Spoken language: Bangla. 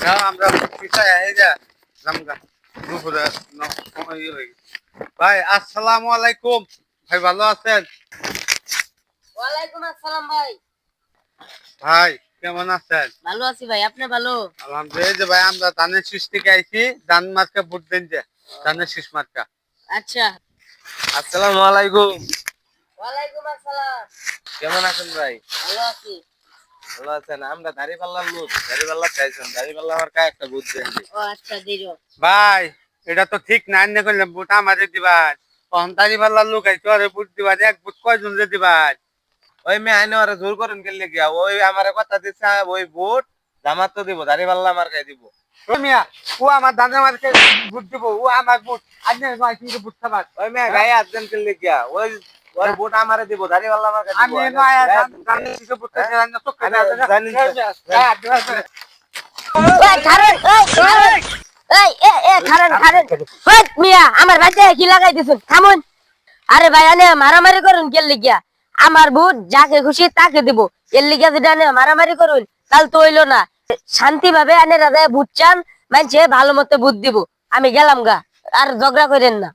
না আমরা পিছায় আই যা জামগা দুপুরে সময় হয়ে গেছে। ভাই আসসালামু আলাইকুম। ভাই ভালো আছেন? ওয়ালাইকুম আসসালাম ভাই। ভাই কেমন আছেন? ভালো আছি ভাই, আপনি ভালো? আলহামদুলিল্লাহ। এই যে ভাই আমরা ধানের শীষ থেকে আইছি, ধান মার্কা ভোট দেন যে ধানের শীষ মার্কা। আচ্ছা। আসসালামু আলাইকুম। ওয়ালাইকুম আসসালাম। কেমন আছেন ভাই? ভালো আছি। ভালো আছেন? আমরা দাড়িপাল্লার লোক, দাড়িপাল্লা চাইছেন, দাড়িপাল্লা আমার কাছে একটা বুদ্ধি আছে। ও আচ্ছা, দিরো। ভাই এটা তো ঠিক না, না করলে ভোট আমাদের দিবার। অহংকারী পাল্লার লোক আইছো আরে ভোট দিবার, এক ভোট কয়জন যে দিবার? ওই মেয়ে আইনে ওরা জোর করেন গেলে গিয়া, ওই আমারে কথা দিচ্ছে ওই ভোট জামাত তো দিব, দাড়িপাল্লা আমার কাছে দিব। ও মিয়া, ও আমার ধানের মার্কে ভোট দিব, ও আমার ভোট আজকে নয় কিন্তু ভোট খাবার। ওই মেয়ে গায়ে আছেন গেলে গিয়া, ওই ওই ভোট আমারে দিব, দাড়িপাল্লা আমার কাছে দিব। আমি নয় ধানের শীষে ভোট খাইতে জানি না, চোখ খাইতে জানি না। জানি না। ওই খারেন, খারেন। ওই মিয়া, আমার বাচ্চা কি লাগাই দিছেন? থামুন। আরে ভাই, আনে মারামারি করুন কে লিগিয়া? আমার ভোট যাকে খুশি তাকে দিব। এর লিগিয়া যদি আনে মারামারি করুন, তাহলে তো হইলো না। শান্তি ভাবে আনে রাজা ভোট চান, মানছে ভালো মতো ভোট দিব। আমি গেলাম গা, আর ঝগড়া করেন না।